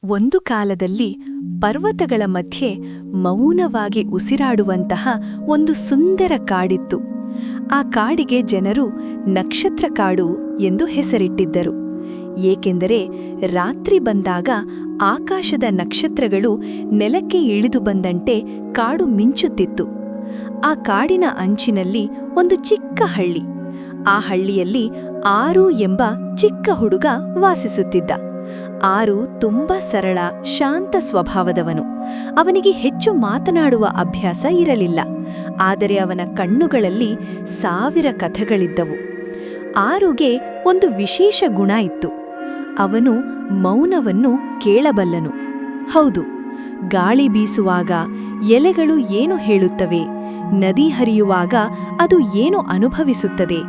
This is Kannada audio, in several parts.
ಒಂದು ಕಾಲದಲ್ಲಿ ಪರ್ವತಗಳ ಮಧ್ಯೆ ಮೌನವಾಗಿ ಉಸಿರಾಡುವಂತಹ ಒಂದು ಸುಂದರ ಕಾಡಿತ್ತು. ಆ ಕಾಡಿಗೆ ಜನರು ನಕ್ಷತ್ರ ಕಾಡು ಎಂದು ಹೆಸರಿಟ್ಟಿದ್ದರು. ಏಕೆಂದರೆ ರಾತ್ರಿ ಬಂದಾಗ ಆಕಾಶದ ನಕ್ಷತ್ರಗಳು ನೆಲಕ್ಕೆ ಇಳಿದು ಬಂದಂತೆ ಕಾಡು ಮಿಂಚುತ್ತಿತ್ತು. ಆ ಕಾಡಿನ ಅಂಚಿನಲ್ಲಿ ಒಂದು ಚಿಕ್ಕ ಹಳ್ಳಿ. ಆ ಹಳ್ಳಿಯಲ್ಲಿ ಆರು ಎಂಬ ಚಿಕ್ಕ ಹುಡುಗ ವಾಸಿಸುತ್ತಿದ್ದ. ಆರು ತುಂಬಾ ಸರಳ, ಶಾಂತ ಸ್ವಭಾವದವನು. ಅವನಿಗೆ ಹೆಚ್ಚು ಮಾತನಾಡುವ ಅಭ್ಯಾಸ ಇರಲಿಲ್ಲ. ಆದರೆ ಅವನ ಕಣ್ಣುಗಳಲ್ಲಿ 1000 ಕಥೆಗಳಿದ್ದವು. ಆರುಗೆ ಒಂದು ವಿಶೇಷ ಗುಣ ಇತ್ತು. ಅವನು ಮೌನವನ್ನು ಕೇಳಬಲ್ಲನು. ಹೌದು, ಗಾಳಿ ಬೀಸುವಾಗ ಎಲೆಗಳು ಏನು ಹೇಳುತ್ತವೆ, ನದಿ ಹರಿಯುವಾಗ ಅದು ಏನು ಅನುಭವಿಸುತ್ತದೆ,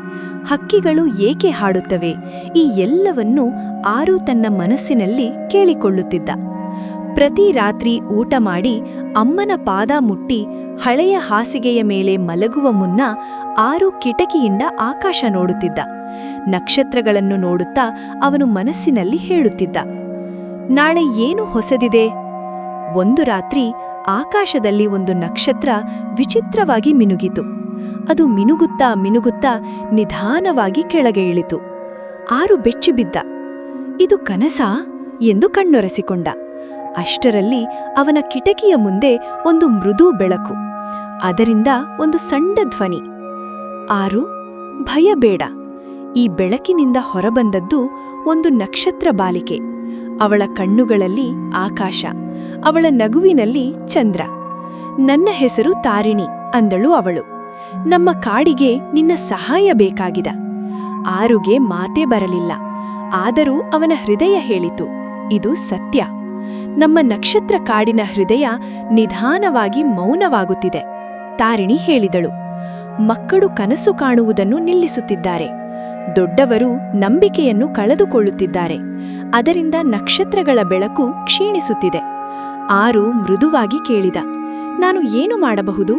ಹಕ್ಕಿಗಳು ಏಕೆ ಹಾಡುತ್ತವೆ, ಈ ಎಲ್ಲವನ್ನೂ ಆರು ತನ್ನ ಮನಸ್ಸಿನಲ್ಲಿ ಕೇಳಿಕೊಳ್ಳುತ್ತಿದ್ದ. ಪ್ರತಿ ರಾತ್ರಿ ಊಟ ಮಾಡಿ ಅಮ್ಮನ ಪಾದ ಮುಟ್ಟಿ ಹಳೆಯ ಹಾಸಿಗೆಯ ಮೇಲೆ ಮಲಗುವ ಮುನ್ನ ಆರು ಕಿಟಕಿಯಿಂದ ಆಕಾಶ ನೋಡುತ್ತಿದ್ದ. ನಕ್ಷತ್ರಗಳನ್ನು ನೋಡುತ್ತಾ ಅವನು ಮನಸ್ಸಿನಲ್ಲಿ ಹೇಳುತ್ತಿದ್ದ, ನಾಳೆ ಏನು ಹೊಸದಿದೆ. ಒಂದು ರಾತ್ರಿ ಆಕಾಶದಲ್ಲಿ ಒಂದು ನಕ್ಷತ್ರ ವಿಚಿತ್ರವಾಗಿ ಮಿನುಗಿತು. ಅದು ಮಿನುಗುತ್ತಾ ಮಿನುಗುತ್ತಾ ನಿಧಾನವಾಗಿ ಕೆಳಗೆ ಇಳಿತು. ಆರು ಬೆಚ್ಚಿಬಿದ್ದ. ಇದು ಕನಸಾ ಎಂದು ಕಣ್ಣೊರೆಸಿಕೊಂಡ. ಅಷ್ಟರಲ್ಲಿ ಅವನ ಕಿಟಕಿಯ ಮುಂದೆ ಒಂದು ಮೃದು ಬೆಳಕು. ಅದರಿಂದ ಒಂದು ಸಣ್ಣ ಧ್ವನಿ, ಆರು, ಭಯ ಬೇಡ. ಈ ಬೆಳಕಿನಿಂದ ಹೊರಬಂದದ್ದು ಒಂದು ನಕ್ಷತ್ರ ಬಾಲಿಕೆ. ಅವಳ ಕಣ್ಣುಗಳಲ್ಲಿ ಆಕಾಶ, ಅವಳ ನಗುವಿನಲ್ಲಿ ಚಂದ್ರ. ನನ್ನ ಹೆಸರು ತಾರಿಣಿ ಅಂದಳು ಅವಳು. ನಮ್ಮ ಕಾಡಿಗೆ ನಿನ್ನ ಸಹಾಯ ಬೇಕಾಗಿದ. ಆರುಗೆ ಮಾತೇ ಬರಲಿಲ್ಲ. ಆದರೂ ಅವನ ಹೃದಯ ಹೇಳಿತು, ಇದು ಸತ್ಯ. ನಮ್ಮ ನಕ್ಷತ್ರ ಕಾಡಿನ ಹೃದಯ ನಿಧಾನವಾಗಿ ಮೌನವಾಗುತ್ತಿದೆ. ತಾರಿಣಿ ಹೇಳಿದಳು, ಮಕ್ಕಳು ಕನಸು ಕಾಣುವುದನ್ನು ನಿಲ್ಲಿಸುತ್ತಿದ್ದಾರೆ. ದೊಡ್ಡವರು ನಂಬಿಕೆಯನ್ನು ಕಳೆದುಕೊಳ್ಳುತ್ತಿದ್ದಾರೆ. ಅದರಿಂದ ನಕ್ಷತ್ರಗಳ ಬೆಳಕು ಕ್ಷೀಣಿಸುತ್ತಿದೆ. ಆರು ಮೃದುವಾಗಿ ಕೇಳಿದ, ನಾನು ಏನು ಮಾಡಬಹುದು?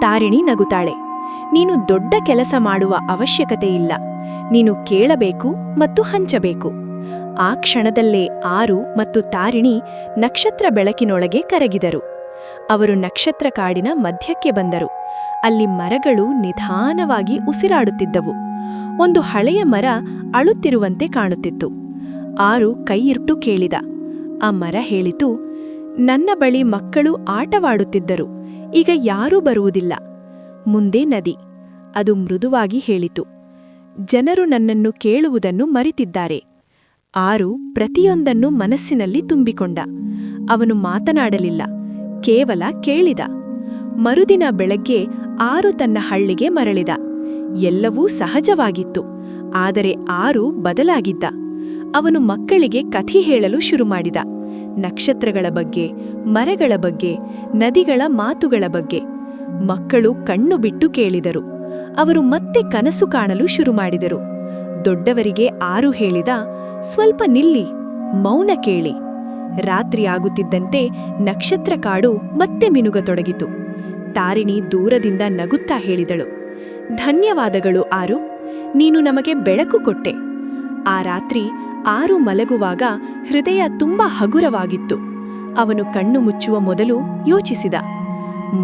ತಾರಿಣಿ ನಗುತ್ತಾಳೆ, ನೀನು ದೊಡ್ಡ ಕೆಲಸ ಮಾಡುವ ಅವಶ್ಯಕತೆ ಇಲ್ಲ. ನೀನು ಕೇಳಬೇಕು ಮತ್ತು ಹಂಚಬೇಕು. ಆ ಕ್ಷಣದಲ್ಲೇ ಆರು ಮತ್ತು ತಾರಿಣಿ ನಕ್ಷತ್ರ ಬೆಳಕಿನೊಳಗೆ ಕರಗಿದರು. ಅವರು ನಕ್ಷತ್ರ ಕಾಡಿನ ಮಧ್ಯಕ್ಕೆ ಬಂದರು. ಅಲ್ಲಿ ಮರಗಳು ನಿಧಾನವಾಗಿ ಉಸಿರಾಡುತ್ತಿದ್ದವು. ಒಂದು ಹಳೆಯ ಮರ ಅಳುತ್ತಿರುವಂತೆ ಕಾಣುತ್ತಿತ್ತು. ಆರು ಕೈಯಿಟ್ಟು ಕೇಳಿದ. ಆ ಮರ ಹೇಳಿತು, ನನ್ನ ಬಳಿ ಮಕ್ಕಳು ಆಟವಾಡುತ್ತಿದ್ದರು. ಈಗ ಯಾರೂ ಬರುವುದಿಲ್ಲ. ಮುಂದೆ ನದಿ. ಅದು ಮೃದುವಾಗಿ ಹೇಳಿತು, ಜನರು ನನ್ನನ್ನು ಕೇಳುವುದನ್ನು ಮರೆತಿದ್ದಾರೆ. ಆರು ಪ್ರತಿಯೊಂದನ್ನು ಮನಸ್ಸಿನಲ್ಲಿ ತುಂಬಿಕೊಂಡ. ಅವನು ಮಾತನಾಡಲಿಲ್ಲ, ಕೇವಲ ಕೇಳಿದ. ಮರುದಿನ ಬೆಳಗ್ಗೆ ಆರು ತನ್ನ ಹಳ್ಳಿಗೆ ಮರಳಿದ. ಎಲ್ಲವೂ ಸಹಜವಾಗಿತ್ತು. ಆದರೆ ಆರು ಬದಲಾಗಿದ್ದ. ಅವನು ಮಕ್ಕಳಿಗೆ ಕಥೆ ಹೇಳಲು ಶುರುಮಾಡಿದ. ನಕ್ಷತ್ರಗಳ ಬಗ್ಗೆ, ಮರಗಳ ಬಗ್ಗೆ, ನದಿಗಳ ಮಾತುಗಳ ಬಗ್ಗೆ. ಮಕ್ಕಳು ಕಣ್ಣು ಬಿಟ್ಟು ಕೇಳಿದರು. ಅವರು ಮತ್ತೆ ಕನಸು ಕಾಣಲು ಶುರುಮಾಡಿದರು. ದೊಡ್ಡವರಿಗೆ ಆರು ಹೇಳಿದ, ಸ್ವಲ್ಪ ನಿಲ್ಲಿ, ಮೌನ ಕೇಳಿ. ರಾತ್ರಿಯಾಗುತ್ತಿದ್ದಂತೆ ನಕ್ಷತ್ರ ಕಾಡು ಮತ್ತೆ ಮಿನುಗತೊಡಗಿತು. ತಾರಿಣಿ ದೂರದಿಂದ ನಗುತ್ತಾ ಹೇಳಿದಳು, ಧನ್ಯವಾದಗಳು ಆರು, ನೀನು ನಮಗೆ ಬೆಳಕು ಕೊಟ್ಟೆ. ಆ ರಾತ್ರಿ ಆರು ಮಲಗುವಾಗ ಹೃದಯ ತುಂಬಾ ಹಗುರವಾಗಿತ್ತು. ಅವನು ಕಣ್ಣು ಮುಚ್ಚುವ ಮೊದಲು ಯೋಚಿಸಿದ,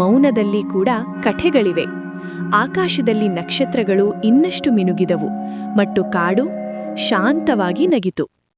ಮೌನದಲ್ಲಿ ಕೂಡ ಕಥೆಗಳಿವೆ. ಆಕಾಶದಲ್ಲಿ ನಕ್ಷತ್ರಗಳು ಇನ್ನಷ್ಟು ಮಿನುಗಿದವು ಮತ್ತು ಕಾಡು ಶಾಂತವಾಗಿ ನಗಿತು.